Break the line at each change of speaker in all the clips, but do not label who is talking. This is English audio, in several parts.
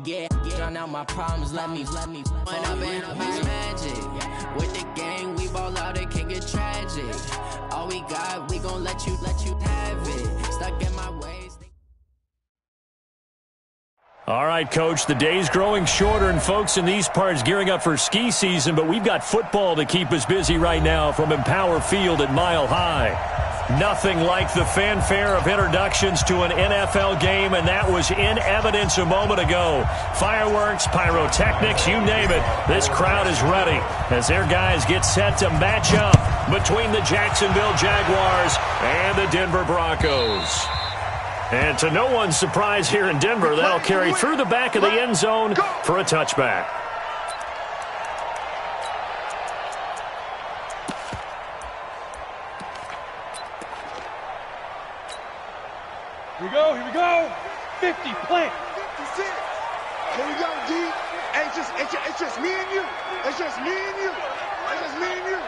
Yeah, drown out my problems, let me. When I've been up is magic. With the gang, we ball out, it can get tragic. All we got, we gon' let you have it. Stuck in my ways.
All right, Coach, the day's growing shorter, and folks in these parts gearing up for ski season, but we've got football to keep us busy right now from Empower Field at Mile High. Nothing like the fanfare of introductions to an NFL game, and that was in evidence a moment ago. Fireworks, pyrotechnics, you name it. This crowd is ready as their guys get set to match up between the Jacksonville Jaguars and the Denver Broncos. And to no one's surprise here in Denver, that'll carry through the back of the end zone for a touchback.
Here we go. 50, plant.
Here we go, D. It's just me and you. It's just me and you. It's just me and you.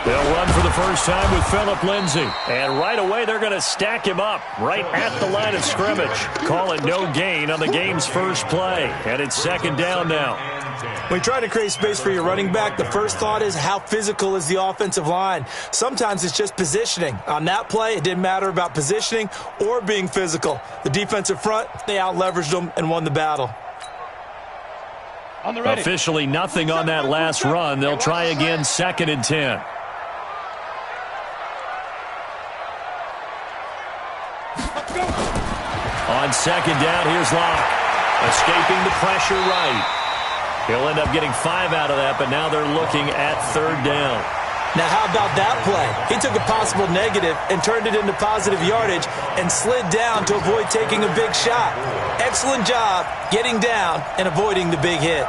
They'll run for the first time with Phillip Lindsay. And right away, they're going to stack him up right at the line of scrimmage. Call it no gain on the game's first play. And it's second down now.
When you try to create space for your running back, the first thought is how physical is the offensive line. Sometimes it's just positioning. On that play, it didn't matter about positioning or being physical. The defensive front, they out-leveraged them and won the battle.
Officially nothing on that last run. They'll try again, 2nd and 10. On second down, here's Locke. Escaping the pressure right. He'll end up getting 5 out of that, but now they're looking at 3rd down.
Now, how about that play? He took a possible negative and turned it into positive yardage and slid down to avoid taking a big shot. Excellent job getting down and avoiding the big hit.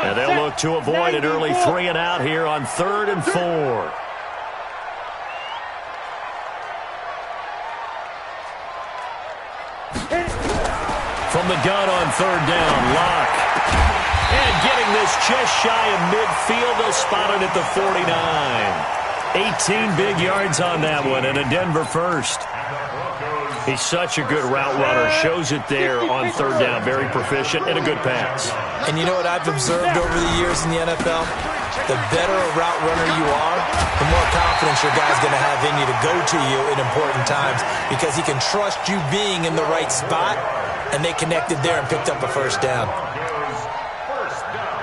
And they'll look to avoid an early 3 and out here on 3rd and 4. From the gun on 3rd down, Locke. And getting this just shy of midfield, they'll spot it at the 49. 18 big yards on that one, and a Denver first. He's such a good route runner. Shows it there on 3rd down. Very proficient and a good pass.
And you know what I've observed over the years in the NFL? The better a route runner you are, the more confidence your guy's going to have in you to go to you in important times because he can trust you being in the right spot, and they connected there and picked up a first down.
First down.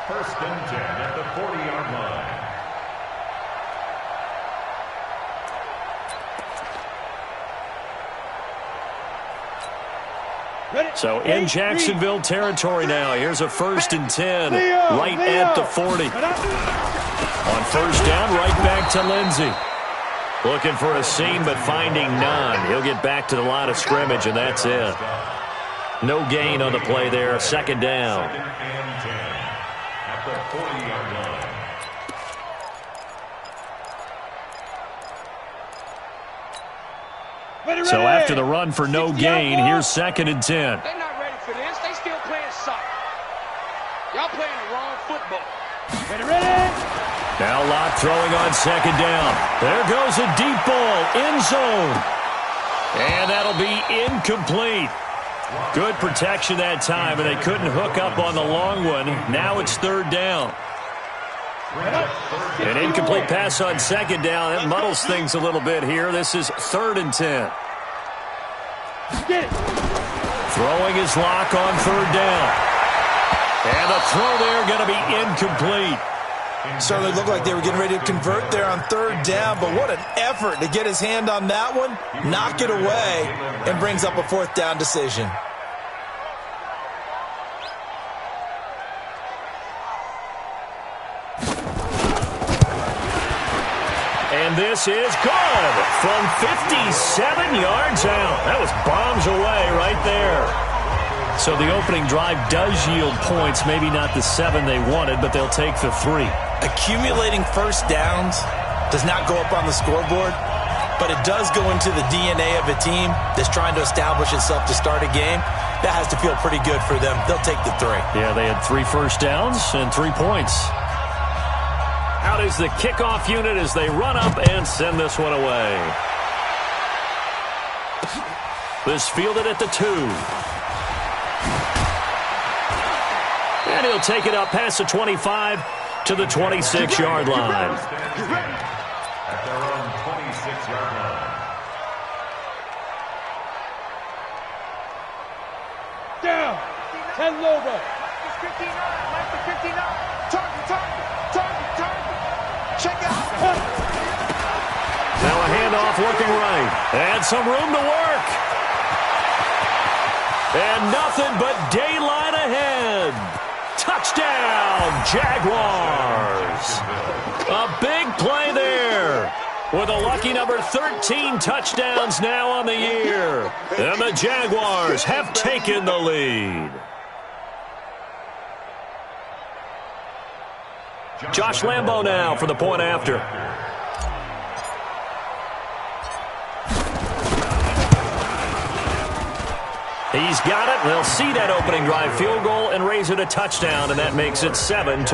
1st and 10 at the 40-yard line.
So in Jacksonville territory now. Here's a 1st and 10 right at the 40. On 1st down, right back to Lindsay. Looking for a seam, but finding none. He'll get back to the line of scrimmage, and that's it. No gain on the play there. 2nd down.
At the 40-yard line.
So after the run for no gain, here's 2nd and 10.
They're not ready for this. They still playing soccer. Y'all playing the wrong football. Ready?
Now Locke throwing on 2nd down. There goes a deep ball, end zone. And that'll be incomplete. Good protection that time, and they couldn't hook up on the long one. Now it's 3rd down. An incomplete pass on 2nd down. That muddles things a little bit here. This is 3rd and 10. Throwing his Locke on 3rd down. And the throw there going to be incomplete.
Certainly looked like they were getting ready to convert there on 3rd down, but what an effort to get his hand on that one, knock it away, and brings up a 4th down decision.
And this is good from 57 yards out. That was bombs away right there. So the opening drive does yield points, maybe not the 7 they wanted, but they'll take the 3.
Accumulating first downs does not go up on the scoreboard, but it does go into the DNA of a team that's trying to establish itself to start a game. That has to feel pretty good for them. They'll take the 3.
Yeah, they had 3 first downs and 3 points. Out is the kickoff unit as they run up and send this one away. This fielded at the 2. And he'll take it up past the 25 to the 26-yard line.
At their own 26-yard line.
Down. 10 over.
59. Target. Check out.
Now a handoff looking right. And some room to work. And nothing but daylight ahead. Touchdown, Jaguars. A big play there. With a lucky number 13 touchdowns now on the year. And the Jaguars have taken the lead. Josh Lambo now for the point after. He's got it. They'll see that opening drive field goal and raise it a touchdown, and that makes it 7-3.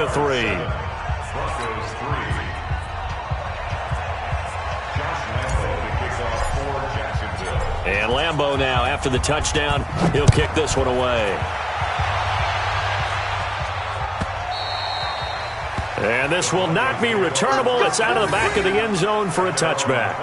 And Lambo now, after the touchdown, he'll kick this one away. And this will not be returnable. It's out of the back of the end zone for a touchback.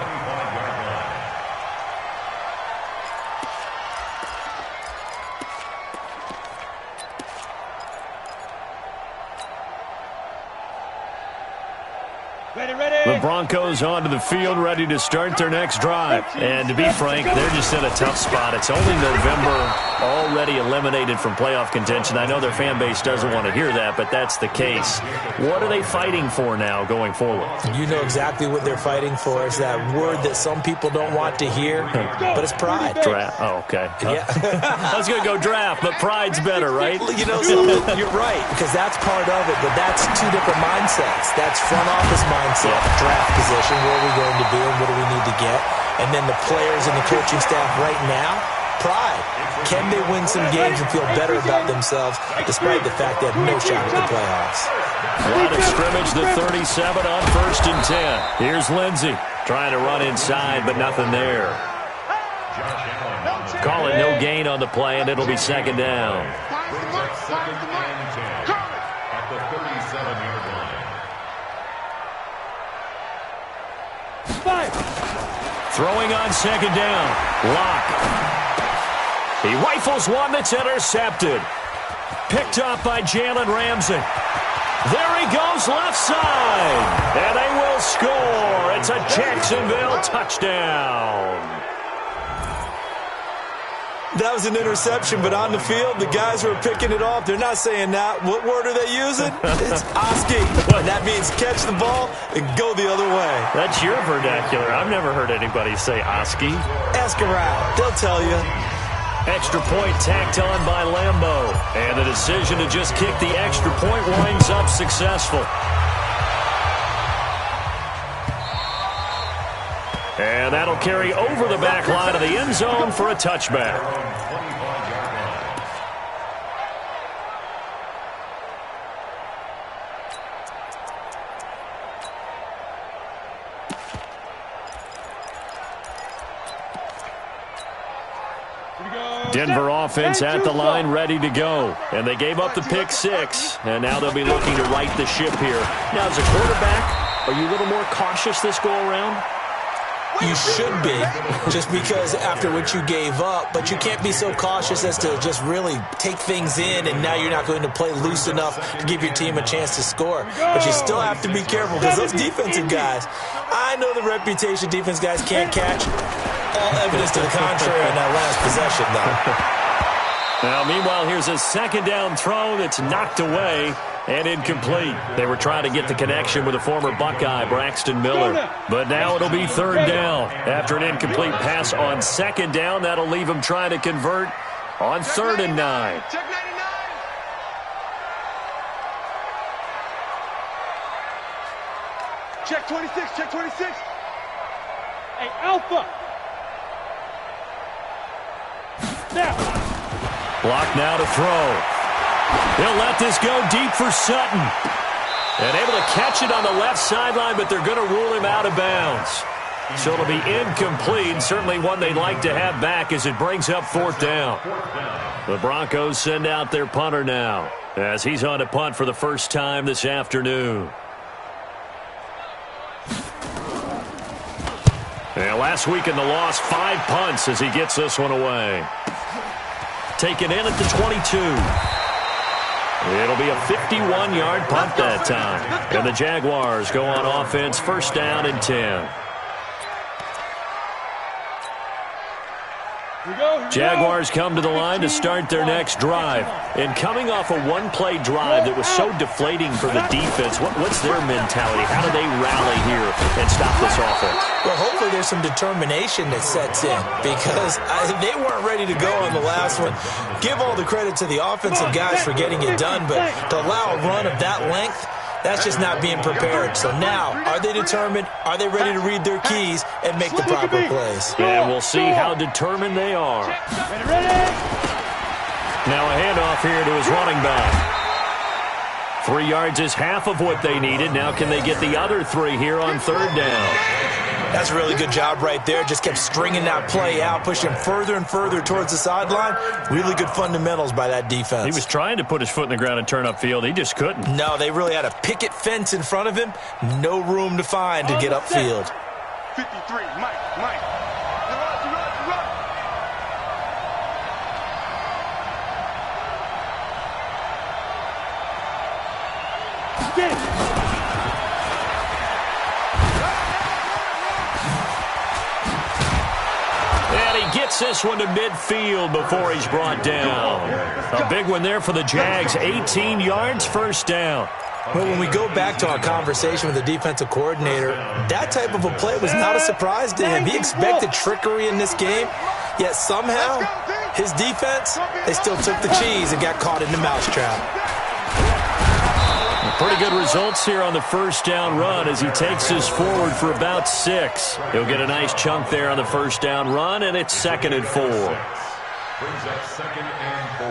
The Broncos onto the field, ready to start their next drive. And to be frank, they're just in a tough spot. It's only November, already eliminated from playoff contention. I know their fan base doesn't want to hear that, but that's the case. What are they fighting for now going forward?
You know exactly what they're fighting for. It's that word that some people don't want to hear, but it's pride.
Draft. Oh, okay.
Yeah.
I was going to go draft, but pride's better, right?
You know, you're right, because that's part of it, but that's 2 different mindsets. That's front office mindset, draft position, where are we going to be and what do we need to get? And then the players and the coaching staff right now, pride. Can they win some games and feel better about themselves despite the fact they have no shot at the playoffs?
Line of scrimmage, the 37 on 1st and 10. Here's Lindsey trying to run inside, but nothing there. Call it no gain on the play, and it'll be 2nd down.
At the 37-yard line.
Throwing on 2nd down. Lock. He rifles one that's intercepted. Picked up by Jalen Ramsey. There he goes left side. And they will score. It's a Jacksonville touchdown.
That was an interception, but on the field, the guys who are picking it off, they're not saying that. What word are they using? It's Oski. And that means catch the ball and go the other way.
That's your vernacular. I've never heard anybody say Oski.
Ask around. They'll tell you.
Extra point tacked on by Lambo. And the decision to just kick the extra point winds up successful. And that'll carry over the back line of the end zone for a touchback. Denver offense at the line, ready to go. And they gave up the pick 6, and now they'll be looking to right the ship here. Now, as a quarterback, are you a little more cautious this go-around?
You should be, just because after what you gave up, but you can't be so cautious as to just really take things in, and now you're not going to play loose enough to give your team a chance to score. But you still have to be careful, because those defensive guys, I know the reputation defense guys can't catch. All evidence to the contrary on that last possession, though.
Now, meanwhile, here's a 2nd down throw that's knocked away and incomplete. They were trying to get the connection with a former Buckeye, Braxton Miller. But now it'll be 3rd down. After an incomplete pass on 2nd down, that'll leave them trying to convert on 3rd and 9.
Check 99. Check 26. Check 26.
Hey, Alpha. Now.
Block now to throw. He'll let this go deep for Sutton. And able to catch it on the left sideline, but they're going to rule him out of bounds. So it'll be incomplete. Certainly one they'd like to have back as it brings up 4th down. The Broncos send out their punter now as he's on to punt for the first time this afternoon. And last week in the loss, 5 punts as he gets this one away. Taken in at the 22. It'll be a 51-yard punt that time. And the Jaguars go on offense, 1st down and 10. Jaguars come to the line to start their next drive. And coming off a one-play drive that was so deflating for the defense, what's their mentality? How do they rally here and stop this offense?
Well, hopefully there's some determination that sets in because they weren't ready to go on the last one. Give all the credit to the offensive guys for getting it done, but to allow a run of that length, that's just not being prepared. So now, are they determined? Are they ready to read their keys and make the proper plays?
Yeah, we'll see how determined they are. Now a handoff here to his running back. 3 yards is half of what they needed. Now can they get the other 3 here on 3rd down?
That's a really good job right there. Just kept stringing that play out, pushing him further and further towards the sideline. Really good fundamentals by that defense.
He was trying to put his foot in the ground and turn upfield. He just couldn't.
No, they really had a picket fence in front of him. No room to find to get upfield.
53, Mike.
Gets this one to midfield before he's brought down. A big one there for the Jags. 18 yards, 1st down.
Well, when we go back to our conversation with the defensive coordinator, that type of a play was not a surprise to him. He expected trickery in this game, yet somehow his defense, they still took the cheese and got caught in the mousetrap.
Pretty good results here on the 1st down run as he takes this forward for about 6. He'll get a nice chunk there on the 1st down run, and it's 2nd and 4.
Brings up 2nd and 4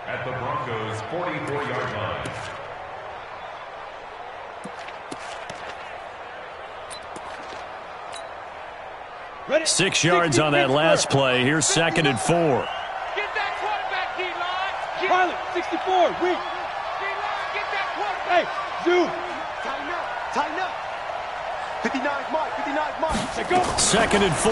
at the Broncos' 44-yard line.
6 yards on that last play. Here's 2nd and 4.
Get that quarterback, D-line. Pilot, 64, weak. Hey, zoom.
Tighten up. 59's Mike. 59's Mike.
2nd and 4.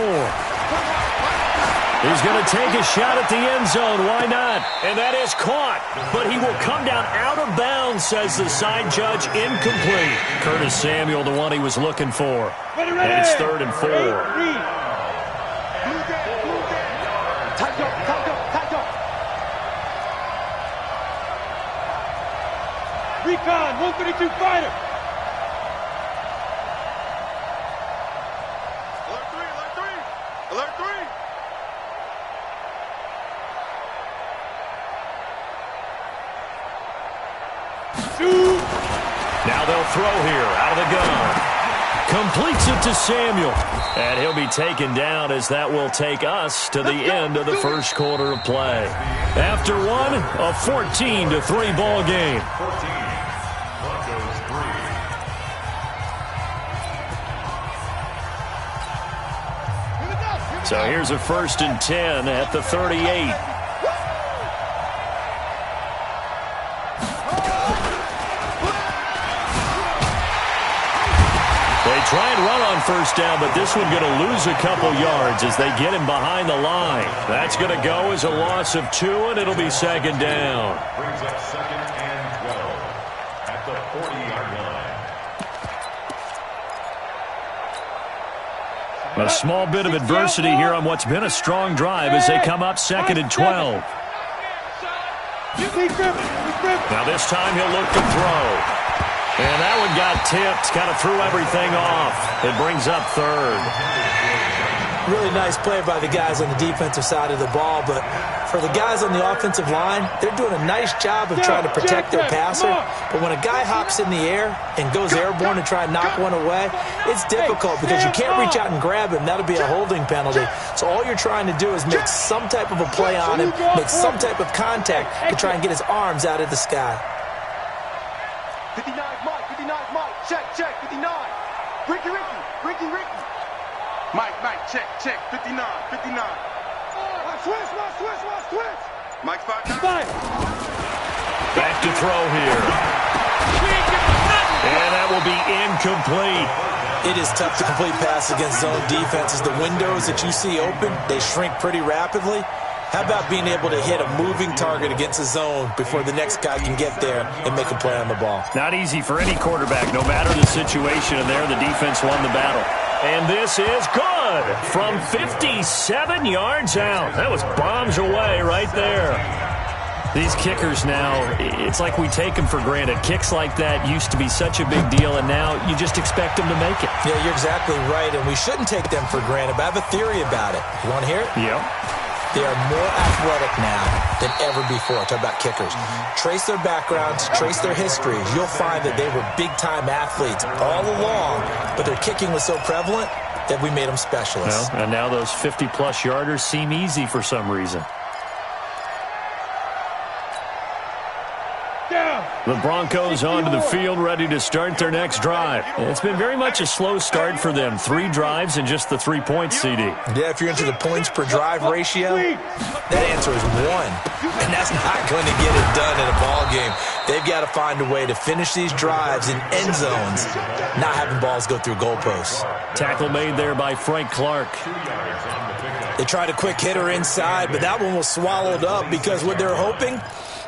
He's going to take a shot at the end zone. Why not? And that is caught. But he will come down out of bounds, says the side judge. Incomplete. Curtis Samuel, the one he was looking for. And it's 3rd and 4.
Tighten up.
Recon, 132 fighter.
Alert 3.
Shoot.
Now they'll throw here out of the gun. Completes it to Samuel. And he'll be taken down as that will take us to the end of the 1st quarter of play. After one, a 14-3 ball game.
14. Broncos 3.
So here's a 1st and 10 at the 38. Try and run on 1st down, but this one going to lose a couple yards as they get him behind the line. That's going to go as a loss of 2, and it'll be 2nd down.
Brings up 2nd and 12 at the 40-yard line.
A small bit of adversity here on what's been a strong drive as they come up 2nd and 12. Now this time he'll look to throw. And that one got tipped, kind of threw everything off. It brings up 3rd.
Really nice play by the guys on the defensive side of the ball, but for the guys on the offensive line, they're doing a nice job of trying to protect their passer. But when a guy hops in the air and goes airborne and try and knock one away, it's difficult because you can't reach out and grab him. That'll be a holding penalty. So all you're trying to do is make some type of a play on him, make some type of contact to try and get his arms out of the sky.
59 Mike, check, 59. Ricky. Mike, check, 59. Switch. Mike's 5 times.
Back to throw here. And that will be incomplete.
It is tough to complete passes against zone defenses. The windows that you see open, they shrink pretty rapidly. How about being able to hit a moving target against a zone before the next guy can get there and make a play on the ball?
Not easy for any quarterback, no matter the situation, and there the defense won the battle. And this is good from 57 yards out. That was bombs away right there. These kickers now, it's like we take them for granted. Kicks like that used to be such a big deal, and now you just expect them to make it.
Yeah, you're exactly right, and we shouldn't take them for granted, but I have a theory about it. You want to hear it?
Yep.
They are more athletic now than ever before. Talk about kickers. Trace their backgrounds, trace their histories. You'll find that they were big-time athletes all along, but their kicking was so prevalent that we made them specialists.
Well, and now those 50-plus yarders seem easy for some reason. The Broncos onto the field, ready to start their next drive. It's been very much a slow start for them. 3 drives and just the 3 points, CD.
Yeah, if you're into the points per drive ratio, that answer is 1. And that's not going to get it done in a ball game. They've got to find a way to finish these drives in end zones, not having balls go through goalposts.
Tackle made there by Frank Clark.
They tried a quick hitter inside, but that one was swallowed up because what they're hoping,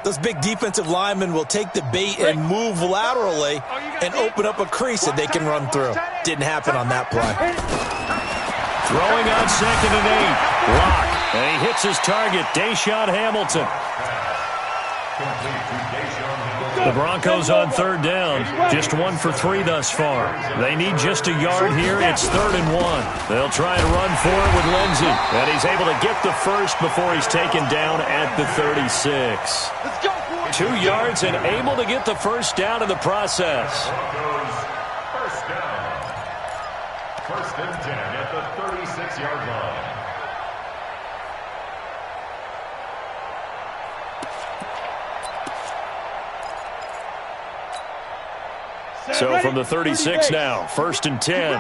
those big defensive linemen will take the bait and move laterally and open up a crease that they can run through. Didn't happen on that play.
Throwing on 2nd and 8. Lock. And he hits his target, Deshaun Hamilton. The Broncos on 3rd down. Just 1 for 3 thus far. They need just a yard here. It's 3rd and 1. They'll try and run for it with Lindsey. And he's able to get the first before he's taken down at the 36. 2 yards and able to get the first down in the process.
First down. 1st and 10 at the 36-yard line.
So from the 36 now, 1st and 10.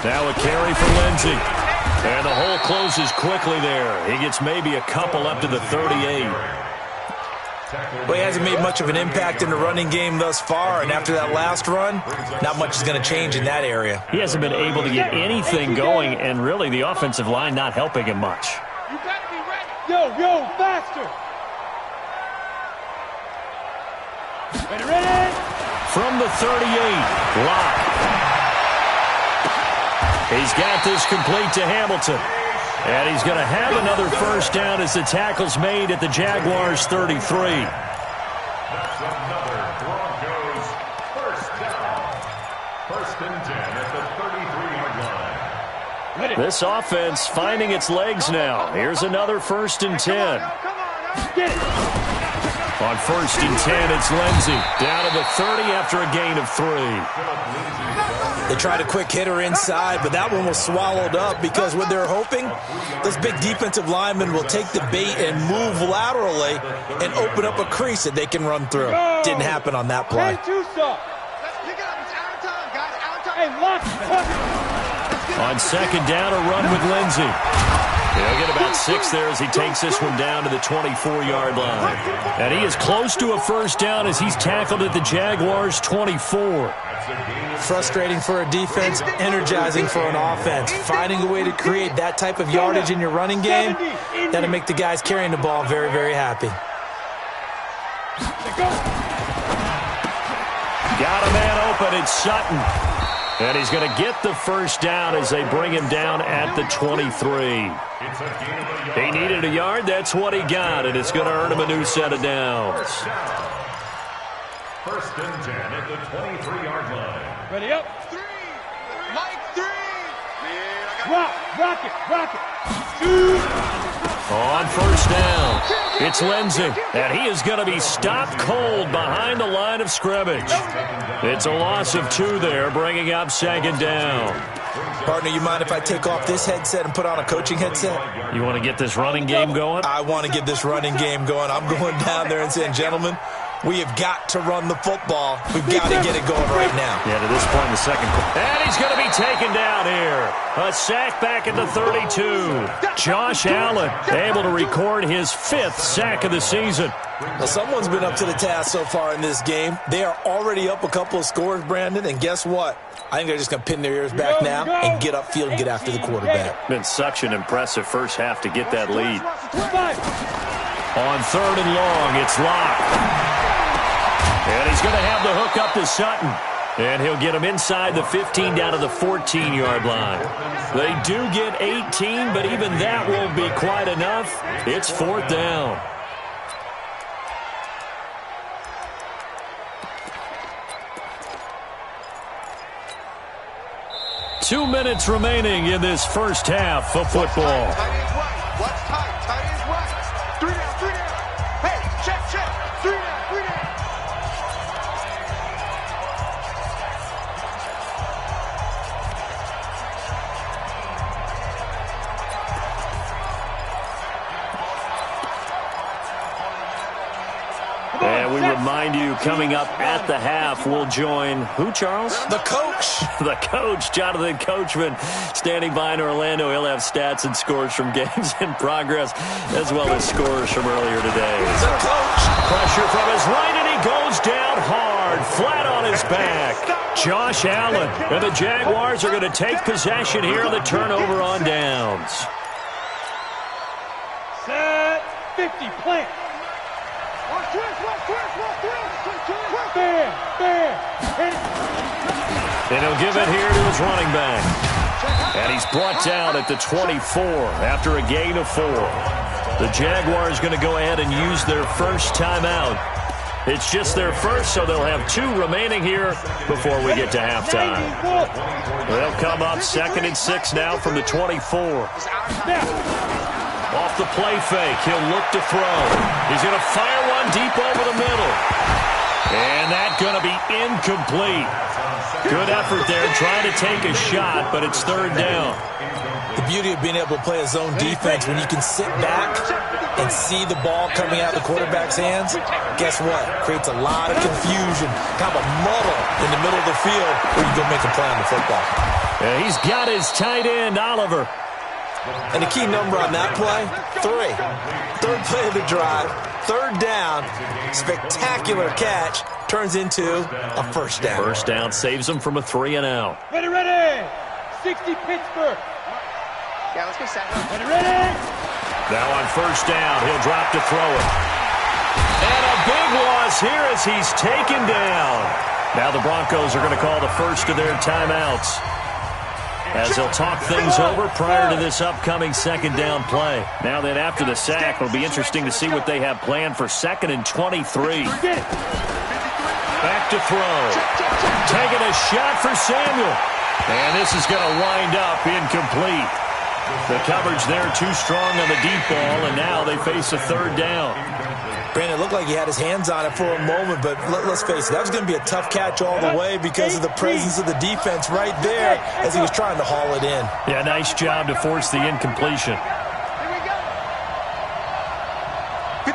Now a carry for Lindsey. And the hole closes quickly there. He gets maybe a couple up to the 38.
Well, he hasn't made much of an impact in the running game thus far, and after that last run, not much is going to change in that area.
He hasn't been able to get anything going, and really the offensive line not helping him much.
You better be ready. Yo, faster. Ready?
From the 38, Lock. He's got this complete to Hamilton. And he's going to have another first down as the tackle's made at the Jaguars' 33.
That's another Broncos first down. 1st and 10 at the 33-yard line.
This offense finding its legs now. Here's another 1st and 10.
Get it.
On 1st and 10, it's Lindsey. Down to the 30 after a gain of 3.
They tried a quick hitter inside, but that one was swallowed up because what they're hoping, those big defensive linemen will take the bait and move laterally and open up a crease that they can run through. Didn't happen on that play.
On 2nd down, a run with Lindsey. He'll get about 6 there as he takes this one down to the 24-yard line. And he is close to a first down as he's tackled at the Jaguars' 24.
Frustrating for a defense, energizing for an offense. Finding a way to create that type of yardage in your running game, that'll make the guys carrying the ball very, very happy.
Got a man open, it's Sutton. And he's going to get the first down as they bring him down at the 23. He needed a yard, that's what he got, and it's going to earn him a new set of downs.
1st and 10 at the 23-yard line.
Ready up. Rock it.
On first down, it's Lindsey, and he is going to be stopped cold behind the line of scrimmage. It's a loss of 2 there, bringing up second down.
Partner, you mind if I take off this headset and put on a coaching headset?
You want to get this running game going?
I want to get this running game going. I'm going down there and saying, gentlemen, we have got to run the football. We've got to get it going right now.
Yeah, to this point in the second quarter. And he's going to be taken down here. A sack back at the 32. Josh Allen able to record his 5th sack of the season.
Well, someone's been up to the task so far in this game. They are already up a couple of scores, Brandon, and guess what? I think they're just going to pin their ears back now and get upfield and get after the quarterback.
Been such an impressive first half to get that lead. On 3rd and long, it's locked. And he's going to have the hook up to Sutton. And he'll get him inside the 15 down to the 14-yard line. They do get 18, but even that won't be quite enough. It's 4th down. Two minutes remaining in this first half of football.
Tight end's right. What's tight? Tight end's right. 3 down. Hey, check. 3 down.
And we remind you, coming up at the half, we'll join who, Charles?
The coach.
The coach, Jonathan Coachman, standing by in Orlando. He'll have stats and scores from games in progress, as well as scores from earlier today.
The coach.
Pressure from his right, and he goes down hard, flat on his back. Josh Allen, and the Jaguars are going to take possession here on the turnover on downs.
Set 50, plant.
And he'll give it here to his running back. And he's brought down at the 24 after a gain of 4. The Jaguars going to go ahead and use their first timeout. It's just their first, so they'll have 2 remaining here before we get to halftime. They'll come up 2nd and 6 now from the 24. Off the play fake, he'll look to throw. He's going to fire one deep over the middle. And that's going to be incomplete. Good effort there, trying to take a shot, but it's 3rd down.
The beauty of being able to play a zone defense, when you can sit back and see the ball coming out of the quarterback's hands, guess what? Creates a lot of confusion, kind of a muddle in the middle of the field where you go make a play on the football.
Yeah, he's got his tight end, Oliver.
And the key number on that play, 3. 3rd play of the drive, 3rd down, spectacular catch, turns into a first down.
First down saves him from a 3 and out.
Ready. 60 Pittsburgh.
Yeah, let's go set.
Ready.
Now on first down, he'll drop to throw it. And a big loss here as he's taken down. Now the Broncos are going to call the first of their timeouts, as they'll talk things over prior to this upcoming 2nd down play. Now that after the sack, it'll be interesting to see what they have planned for 2nd and 23. Back to throw. Taking a shot for Samuel. And this is going to wind up incomplete. The coverage there too strong on the deep ball, and now they face a 3rd down.
Brandon, it looked like he had his hands on it for a moment, but let's face it, that was going to be a tough catch all the way because of the presence of the defense right there as he was trying to haul it in.
Yeah, nice job to force the incompletion.
Here we go.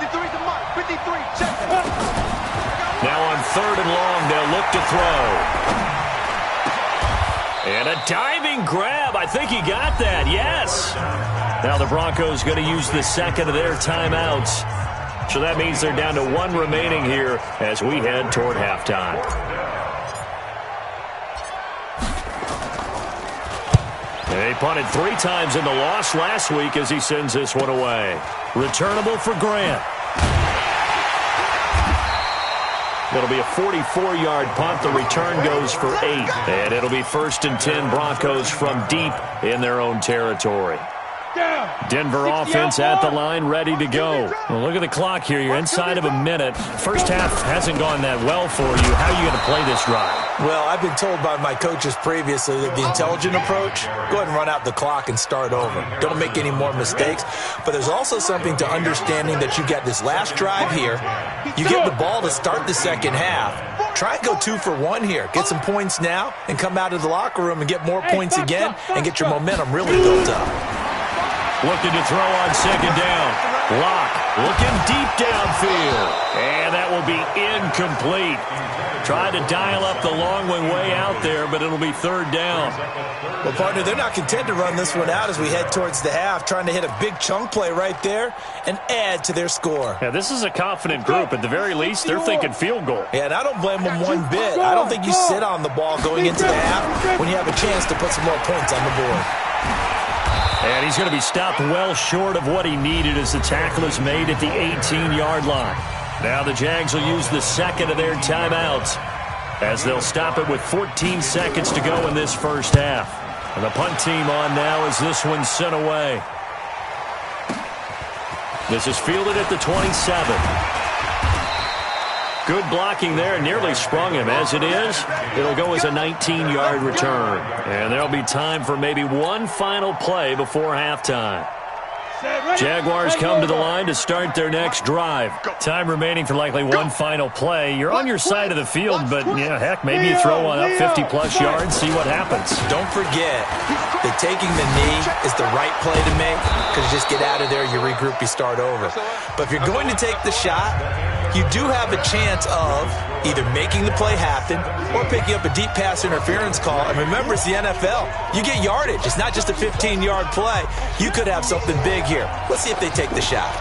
53's the mark. 53, check.
Now on 3rd and long, they'll look to throw. And a diving grab. I think he got that, yes. Now the Broncos going to use the 2nd of their timeouts. So that means they're down to 1 remaining here as we head toward halftime. They punted 3 times in the loss last week as he sends this one away. Returnable for Grant. It'll be a 44-yard punt. The return goes for 8. And it'll be 1st and 10 Broncos from deep in their own territory. Denver offense at the line, ready to go. Well, look at the clock here. You're inside of a minute. First half hasn't gone that well for you. How are you going to play this drive?
Well, I've been told by my coaches previously that the intelligent approach, go ahead and run out the clock and start over. Don't make any more mistakes. But there's also something to understanding that you get this last drive here. You get the ball to start the second half. Try and go 2 for 1 here. Get some points now and come out of the locker room and get more points again and get your momentum really built up.
Looking to throw on second down. Lock looking deep downfield. And that will be incomplete. Tried to dial up the long one way out there, but it'll be third down.
Well, partner, they're not content to run this one out as we head towards the half, trying to hit a big chunk play right there and add to their score.
Yeah, this is a confident group. At the very least, they're thinking field goal.
Yeah, and I don't blame them one bit. I don't think you sit on the ball going into the half when you have a chance to put some more points on the board.
And he's going to be stopped well short of what he needed as the tackle is made at the 18-yard line. Now the Jags will use the second of their timeouts as they'll stop it with 14 seconds to go in this first half. And the punt team on now as this one's sent away. This is fielded at the 27. Good blocking there, nearly sprung him. As it is, it'll go as a 19-yard return. And there'll be time for maybe one final play before halftime. Jaguars come to the line to start their next drive. Time remaining for likely one final play. You're on your side of the field, but, yeah, heck, maybe you throw one up 50-plus yards, see what happens.
Don't forget that taking the knee is the right play to make because you just get out of there, you regroup, you start over. But if you're going to take the shot, you do have a chance of either making the play happen or picking up a deep pass interference call. And remember, it's the NFL. You get yardage. It's not just a 15-yard play. You could have something big here. Let's see if they take the shot.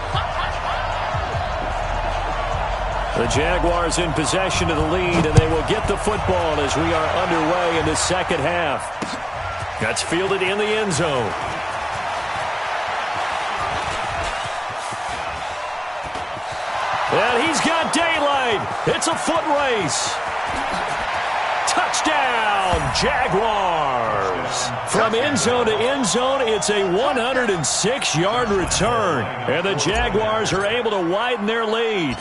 The Jaguars in possession of the lead, and they will get the football as we are underway in the second half. That's fielded in the end zone. And he's got daylight. It's a foot race. Touchdown, Jaguars. From end zone to end zone, it's a 106-yard return. And the Jaguars are able to widen their lead.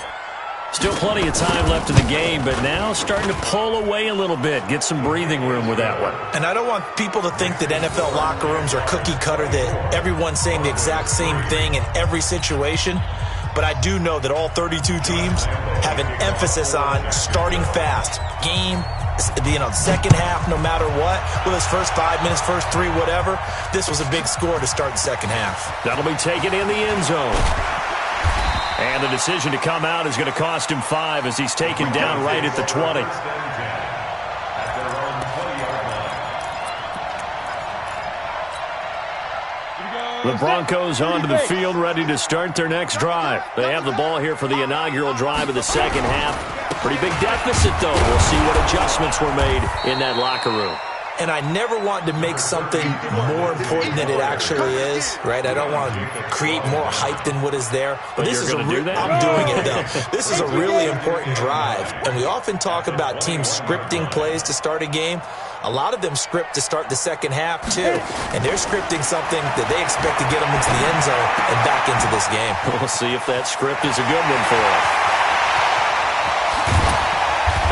Still plenty of time left in the game, but now starting to pull away a little bit. Get some breathing room with that one.
And I don't want people to think that NFL locker rooms are cookie cutter, that everyone's saying the exact same thing in every situation. But I do know that all 32 teams have an emphasis on starting fast. Game, second half, no matter what. Whether it's first 5 minutes, first 3, whatever. This was a big score to start the second half.
That'll be taken in the end zone. And the decision to come out is going to cost him 5 as he's taken down right at the 20. The Broncos onto the field, ready to start their next drive. They have the ball here for the inaugural drive of the second half. Pretty big deficit, though. We'll see what adjustments were made in that locker room.
And I never want to make something more important than it actually is, right? I don't want to create more hype than what is there. But this is I'm doing it, though. This is a really important drive. And we often talk about teams scripting plays to start a game. A lot of them script to start the second half, too. And they're scripting something that they expect to get them into the end zone and back into this game.
We'll see if that script is a good one for them.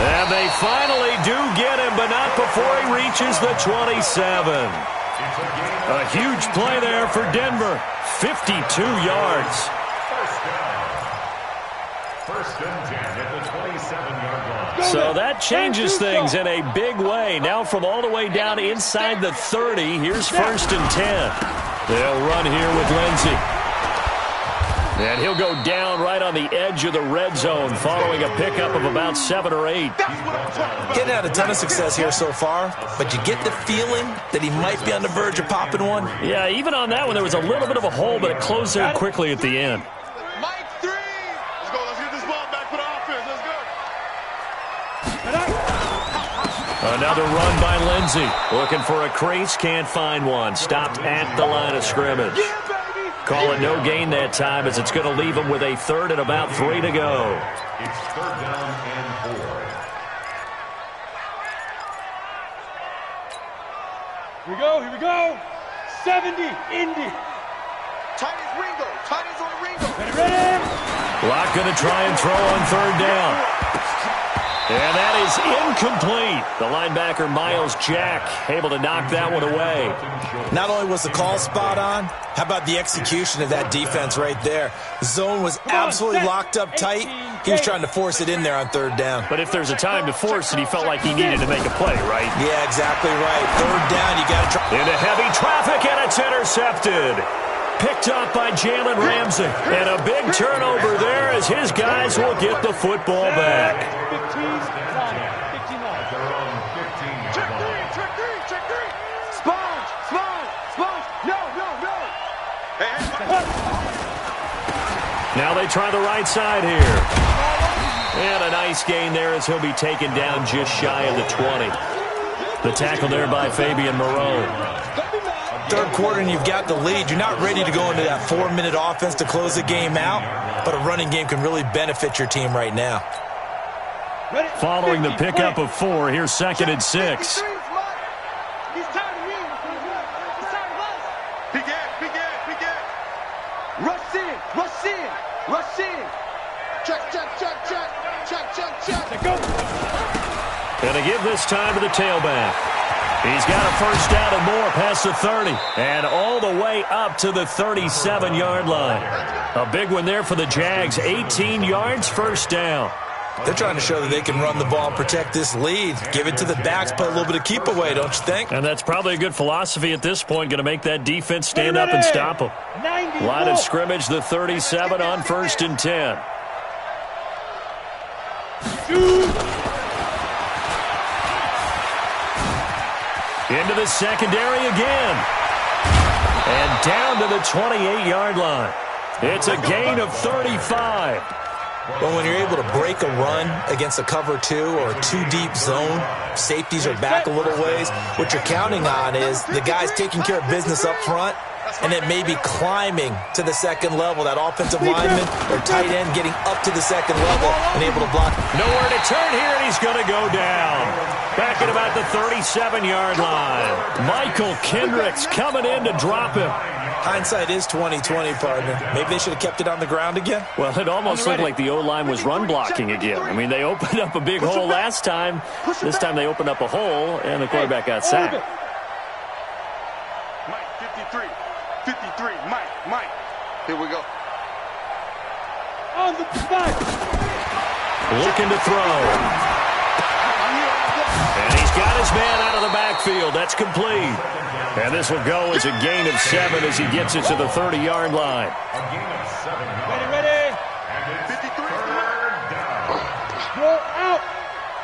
And they finally do get him, but not before he reaches the 27. A huge play there for Denver. 52 yards.
First and 10 at the 27-yard line.
So that changes things in a big way. Now from all the way down inside the 30, here's first and 10. They'll run here with Lindsey. And he'll go down right on the edge of the red zone following a pickup of about 7 or 8.
Getting had a ton of success here so far, but you get the feeling that he might be on the verge of popping one.
Yeah, even on that one, there was a little bit of a hole, but it closed there quickly at the end.
Mike 3. Let's go. Let's get this ball back for the offense. Let's go.
Another run by Lindsey. Looking for a crease, can't find one. Stopped at the line of scrimmage. Call it no gain that time as it's going to leave him with a third and about 3 to go.
It's third down and 4.
Here we go. 70, Indy.
Ringo. Tight ends on the Ringo.
Locke going to try and throw on third down. And that is incomplete. The linebacker, Miles Jack, able to knock that one away.
Not only was the call spot on, how about the execution of that defense right there? The zone was absolutely locked up tight. He was trying to force it in there on third down.
But if there's a time to force it, he felt like he needed to make a play, right?
Yeah, exactly right. Third down, you got to try.
Into heavy traffic, and it's intercepted. Picked up by Jalen Ramsey. And a big turnover there as his guys will get the football back.
Check three. Sponge. No.
Now they try the right side here. And a nice gain there as he'll be taken down just shy of the 20. The tackle there by Fabian Moreau.
Third quarter and you've got the lead. You're not ready to go into that 4-minute offense to close the game out, but a running game can really benefit your team right now.
Following the pickup of 4, here's 2nd and 6.
He's tired of me. He's tired of us. Big Ed. Rush in. Check. Go.
Going to give this time to the tailback. He's got a first down and more past the 30. And all the way up to the 37-yard line. A big one there for the Jags. 18 yards, first down.
They're trying to show that they can run the ball and protect this lead. Give it to the backs, put a little bit of keep away, don't you think?
And that's probably a good philosophy at this point. Going to make that defense stand up and stop them. Line of scrimmage, the 37 on 1st and 10. Into the secondary again. And down to the 28-yard line. It's a gain of 35.
Well, when you're able to break a run against a cover 2 or a 2-deep zone, safeties are back a little ways. What you're counting on is the guys taking care of business up front and then maybe climbing to the second level. That offensive lineman or tight end getting up to the second level and able to block.
Nowhere to turn here, and he's going to go down. Back at about the 37-yard line. Michael Kendricks coming in to drop him.
Hindsight is 20/20, partner. Maybe they should have kept it on the ground again.
Well, it almost looked like the O-line was run blocking again. I mean, they opened up a big hole last time. This time they opened up a hole, and the quarterback got sacked.
Mike, 53, Mike. Here we go.
On the back.
Looking to throw. And he's got his man out of the backfield. That's complete. And this will go as a gain of 7 as he gets it to the 30-yard line.
A gain of 7 yards.
Ready.
And it's third down.
Roll out.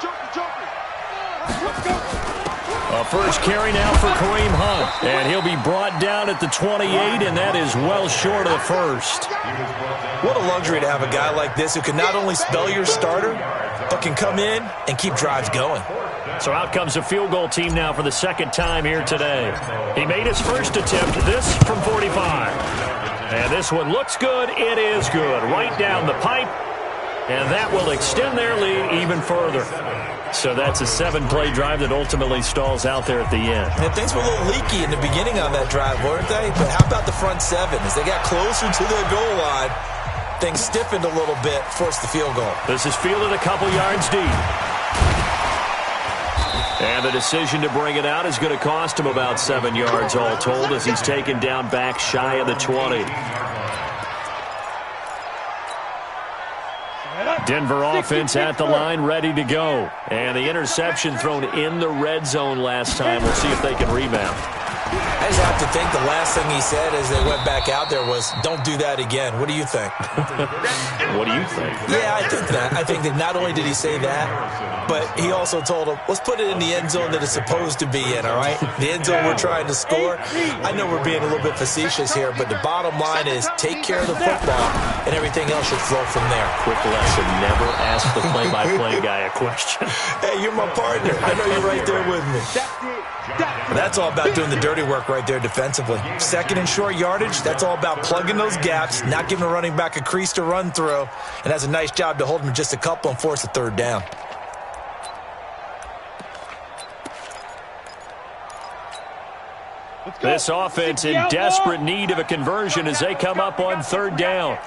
Joker.
Let's go.
A first carry now for Kareem Hunt. And he'll be brought down at the 28, and that is well short of the first.
What a luxury to have a guy like this who can not only spell your starter, but can come in and keep drives going.
So out comes a field goal team now for the second time here today. He made his first attempt, this from 45. And this one looks good. It is good. Right down the pipe. And that will extend their lead even further. So that's a 7-play drive that ultimately stalls out there at the end.
And things were a little leaky in the beginning on that drive, weren't they? But how about the front 7? As they got closer to the goal line, things stiffened a little bit, forced the field goal.
This is fielded a couple yards deep. And the decision to bring it out is going to cost him about 7 yards all told as he's taken down back shy of the 20. Denver offense at the line, ready to go. And the interception thrown in the red zone last time. We'll see if they can rebound.
I just have to think the last thing he said as they went back out there was, don't do that again. What do you think?
What do you think?
Yeah, I think that. I think that not only did he say that, but he also told him, let's put it in the end zone that it's supposed to be in, all right? The end zone we're trying to score. I know we're being a little bit facetious here, but the bottom line is take care of the football, and everything else should flow from there.
Quick lesson, never ask the play-by-play guy a question.
Hey, you're my partner. I know you're right there with me. That's all about doing the dirty work right there defensively. Second and short yardage, that's all about plugging those gaps, not giving a running back a crease to run through, and has a nice job to hold him just a couple and force a third down.
This offense in desperate need of a conversion as they come up on third down.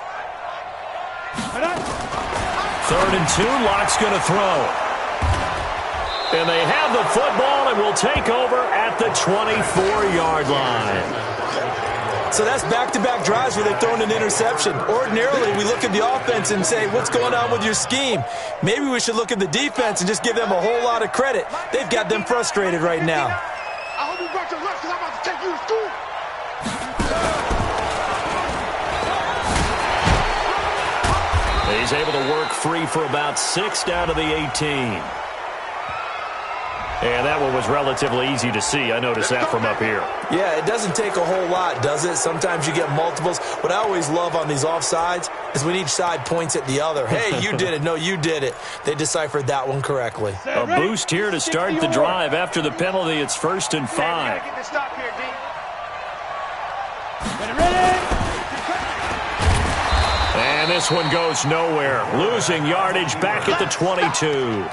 3rd and 2, Locke's going to throw. And they have the football and will take over at the 24-yard line.
So that's back-to-back drives where they've thrown an interception. Ordinarily, we look at the offense and say, what's going on with your scheme? Maybe we should look at the defense and just give them a whole lot of credit. They've got them frustrated right now.
I hope you brought your lunch because I'm about to take you to school.
He's able to work free for about 6 down to the 18. And that one was relatively easy to see. I noticed that from up here.
Yeah, it doesn't take a whole lot, does it? Sometimes you get multiples. What I always love on these offsides is when each side points at the other. Hey, you did it. No, you did it. They deciphered that one correctly.
A boost here to start the drive. After the penalty, it's 1st and 5.
Get the stop here, D.
And this one goes nowhere. Losing yardage back at the 22.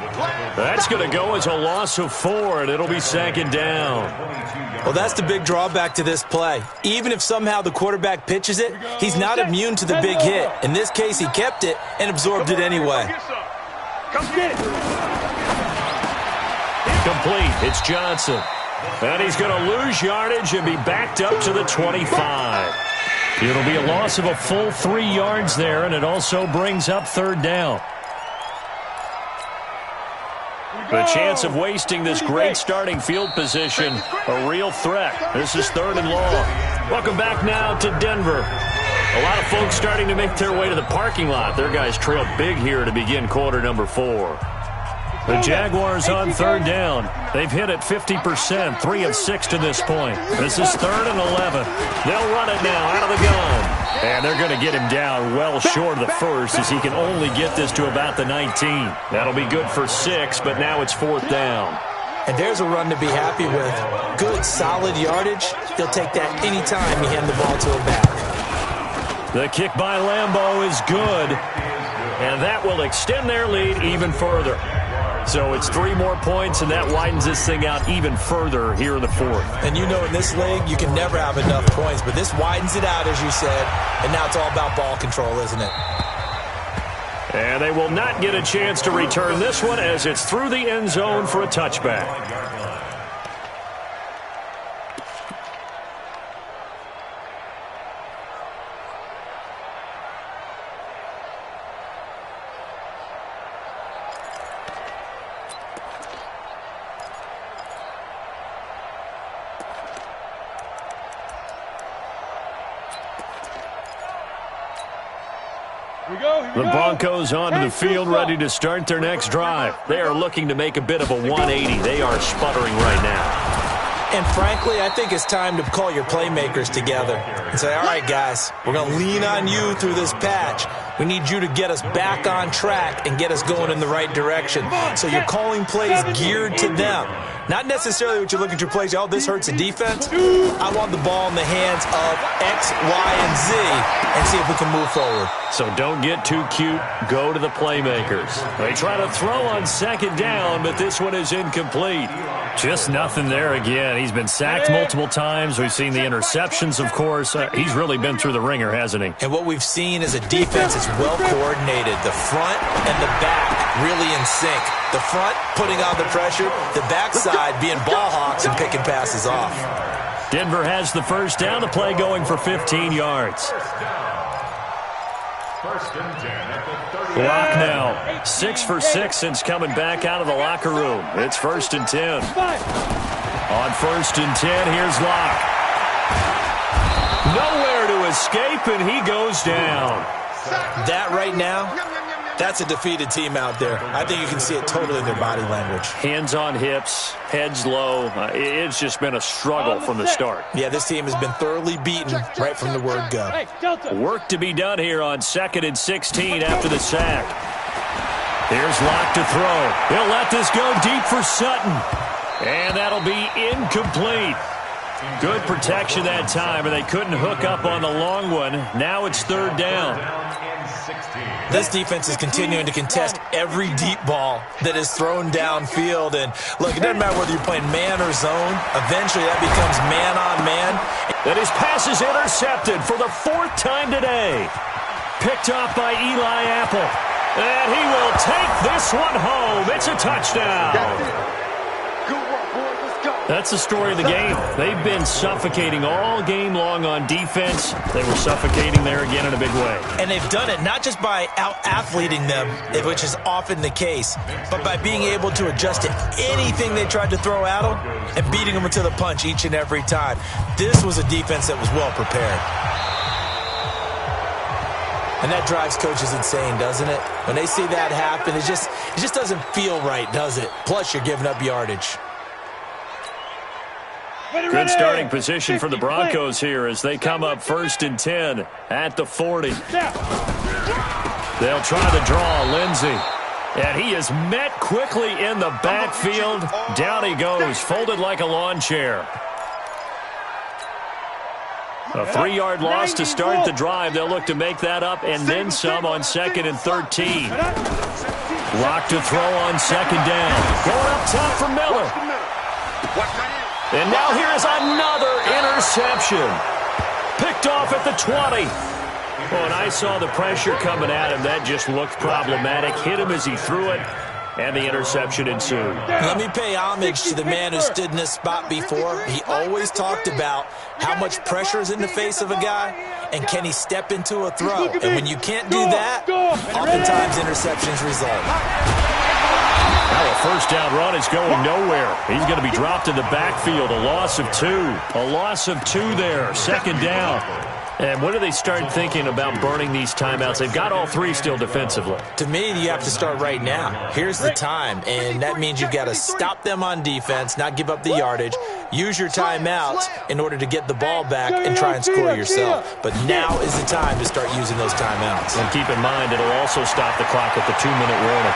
That's going to go as a loss of 4, and it'll be 2nd down.
Well, that's the big drawback to this play. Even if somehow the quarterback pitches it, he's not immune to the big hit. In this case, he kept it and absorbed it anyway.
Come get it.
Complete. It's Johnson. And he's going to lose yardage and be backed up to the 25. It'll be a loss of a full 3 yards there, and it also brings up 3rd down. The chance of wasting this great starting field position, a real threat. This is 3rd and long. Welcome back now to Denver. A lot of folks starting to make their way to the parking lot. Their guys trailed big here to begin quarter number 4. The Jaguars on 3rd down. They've hit it 50%, 3 of 6 to this point. This is 3rd and 11. They'll run it now out of the gun. And they're going to get him down well short of the first as he can only get this to about the 19. That'll be good for 6, but now it's 4th down.
And there's a run to be happy with. Good, solid yardage. He'll take that anytime you hand the ball to him back.
The kick by Lambeau is good. And that will extend their lead even further. So it's 3 more points, and that widens this thing out even further here in the 4th.
And you know in this league, you can never have enough points, but this widens it out, as you said, and now it's all about ball control, isn't it?
And they will not get a chance to return this one as it's through the end zone for a touchback. The Broncos onto the field, ready to start their next drive. They are looking to make a bit of a 180. They are sputtering right now.
And frankly, I think it's time to call your playmakers together and say, all right, guys, we're going to lean on you through this patch. We need you to get us back on track and get us going in the right direction. So you're calling plays geared to them. Not necessarily what you look at your plays, oh, this hurts the defense. I want the ball in the hands of X, Y, and Z and see if we can move forward.
So don't get too cute. Go to the playmakers. They try to throw on 2nd down, but this one is incomplete. Just nothing there again. He's been sacked multiple times. We've seen the interceptions, of course. He's really been through the ringer, hasn't he?
And what we've seen is a defense that's well coordinated. The front and the back really in sync. The front putting on the pressure, the backside being ball hawks and picking passes off.
Denver has the 1st down, the play going for 15 yards.
1st and 10 at the 30.
Locke now 6 for 6 since coming back out of the locker room. It's 1st and 10. On 1st and 10, here's Locke. Nowhere to escape, and he goes down.
That right now, that's a defeated team out there. I think you can see it totally in their body language.
Hands on hips, heads low. It's just been a struggle from the start.
Yeah, this team has been thoroughly beaten right from the word go.
Work to be done here on 2nd and 16 after the sack. Here's Locke to throw. He'll let this go deep for Sutton. And that'll be incomplete. Good protection that time, and they couldn't hook up on the long one. Now it's third down.
This defense is continuing to contest every deep ball that is thrown downfield. And, look, it doesn't matter whether you're playing man or zone. Eventually that becomes man-on-man.
And his pass is intercepted for the fourth time today. Picked off by Eli Apple. And he will take this one home. It's a touchdown. That's the story of the game. They've been suffocating all game long on defense. They were suffocating there again in a big way.
And they've done it not just by out-athleting them, which is often the case, but by being able to adjust to anything they tried to throw at them and beating them to the punch each and every time. This was a defense that was well prepared. And that drives coaches insane, doesn't it? When they see that happen, it just doesn't feel right, does it? Plus, you're giving up yardage.
Good starting position for the Broncos here as they come up 1st and 10 at the 40. They'll try to draw Lindsey. And he is met quickly in the backfield. Down he goes, folded like a lawn chair. A 3-yard loss to start the drive. They'll look to make that up and then some on 2nd and 13. Lock to throw on 2nd down. Going up top for Miller. And now here is another interception. Picked off at the 20. Oh, and I saw the pressure coming at him. That just looked problematic. Hit him as he threw it, and the interception ensued.
Let me pay homage to the man who stood in this spot before. He always talked about how much pressure is in the face of a guy, and can he step into a throw. And when you can't do that, oftentimes interceptions result.
Now a first down run is going nowhere. He's going to be dropped in the backfield. A loss of 2. A loss of 2 there. 2nd down. And when do they start thinking about burning these timeouts? They've got all 3 still defensively.
To me, you have to start right now. Here's the time, and that means you've got to stop them on defense, not give up the yardage, use your timeouts in order to get the ball back and try and score yourself. But now is the time to start using those timeouts.
And keep in mind, it'll also stop the clock at the 2-minute warning.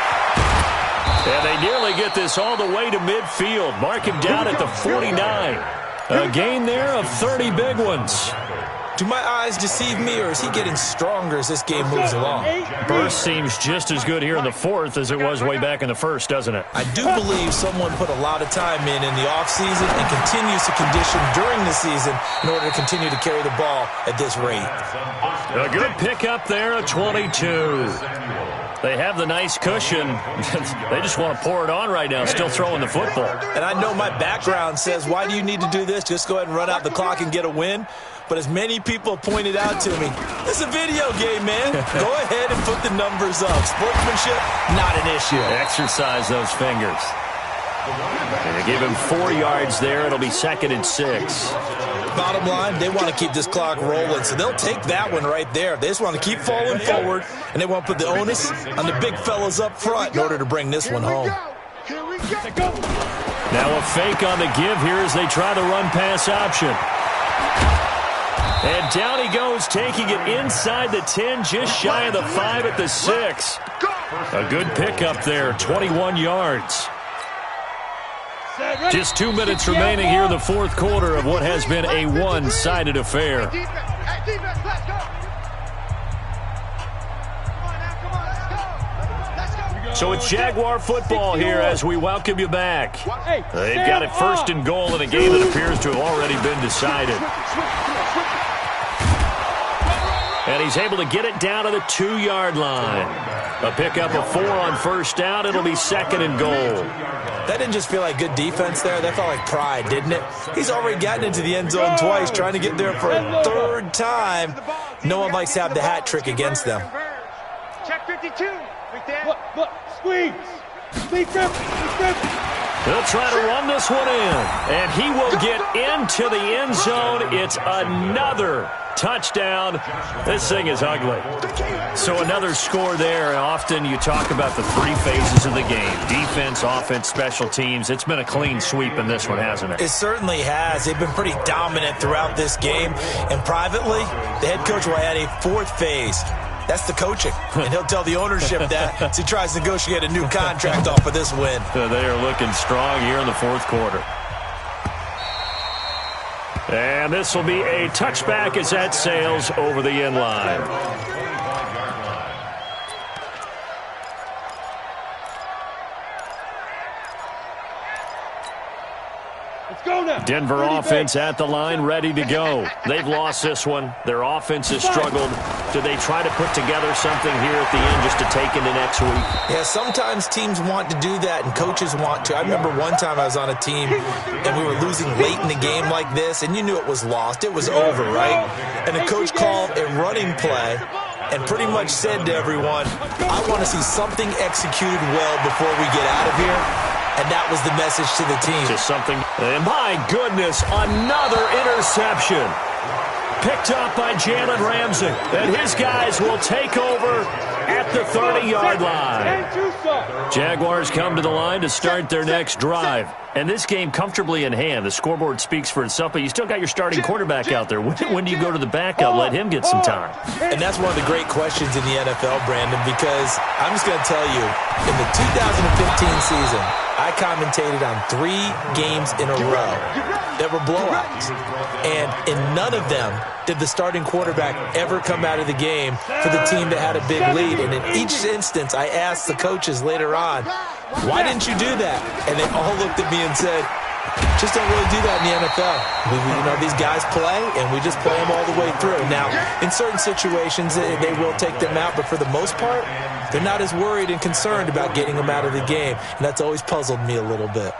And they nearly get this all the way to midfield. Mark him down at the 49. A gain there of 30 big ones.
Do my eyes deceive me, or is he getting stronger as this game moves along?
Burst seems just as good here in the 4th as it was way back in the 1st, doesn't it?
I do believe someone put a lot of time in the offseason and continues to condition during the season in order to continue to carry the ball at this rate.
A good pickup there, a 22. They have the nice cushion. They just want to pour it on right now, still throwing the football.
And I know my background says, why do you need to do this? Just go ahead and run out the clock and get a win. But as many people pointed out to me, this is a video game, man. Go ahead and put the numbers up. Sportsmanship, not an issue.
Exercise those fingers. And they give him 4 yards there. It'll be 2nd and 6.
Bottom line, they want to keep this clock rolling, so they'll take that one right there. They just want to keep falling forward, and they want to put the onus on the big fellas up front in order to bring this one home.
Now a fake on the give here as they try the run-pass option. And down he goes, taking it inside the 10, just shy of the 5 at the 6. A good pickup there, 21 yards. Just 2 minutes remaining here in the 4th quarter of what has been a one-sided affair. So it's Jaguar football here as we welcome you back. They've got it 1st and goal in a game that appears to have already been decided. And he's able to get it down to the 2-yard line. A pickup of 4 on 1st down. It'll be 2nd and goal.
That didn't just feel like good defense there. That felt like pride, didn't it? He's already gotten into the end zone twice, trying to get there for a 3rd time. No one likes to have the hat trick against them.
Check 52. Look, squeeze.
They'll try to run this one in, and he will get into the end zone. It's another touchdown. This thing is ugly. So another score there, and often you talk about the 3 phases of the game. Defense, offense, special teams. It's been a clean sweep in this one, hasn't it?
It certainly has. They've been pretty dominant throughout this game. And privately, the head coach will add a 4th phase. That's the coaching. And he'll tell the ownership that as he tries to negotiate a new contract off of this win.
They are looking strong here in the 4th quarter. And this will be a touchback as that sails over the end line. Denver offense at the line, ready to go. They've lost this one. Their offense has struggled. Do they try to put together something here at the end just to take into next week?
Yeah, sometimes teams want to do that and coaches want to. I remember one time I was on a team and we were losing late in the game like this, and you knew it was lost. It was over, right? And the coach called a running play and pretty much said to everyone, I want to see something executed well before we get out of here. And that was the message to the team.
Just something. And my goodness, another interception. Picked up by Jalen Ramsey. And his guys will take over at the 30-yard line. Jaguars come to the line to start their next drive. And this game comfortably in hand. The scoreboard speaks for itself, but you still got your starting quarterback out there. When do you go to the backup? Let him get some time.
And that's one of the great questions in the NFL, Brandon, because I'm just going to tell you, in the 2015 season, I commentated on 3 games in a row that were blowouts. And in none of them did the starting quarterback ever come out of the game for the team that had a big lead. And in each instance, I asked the coaches later on, why didn't you do that? And they all looked at me and said, just don't really do that in the NFL. These guys play, and we just play them all the way through. Now, in certain situations, they will take them out, but for the most part, they're not as worried and concerned about getting them out of the game, and that's always puzzled me a little bit.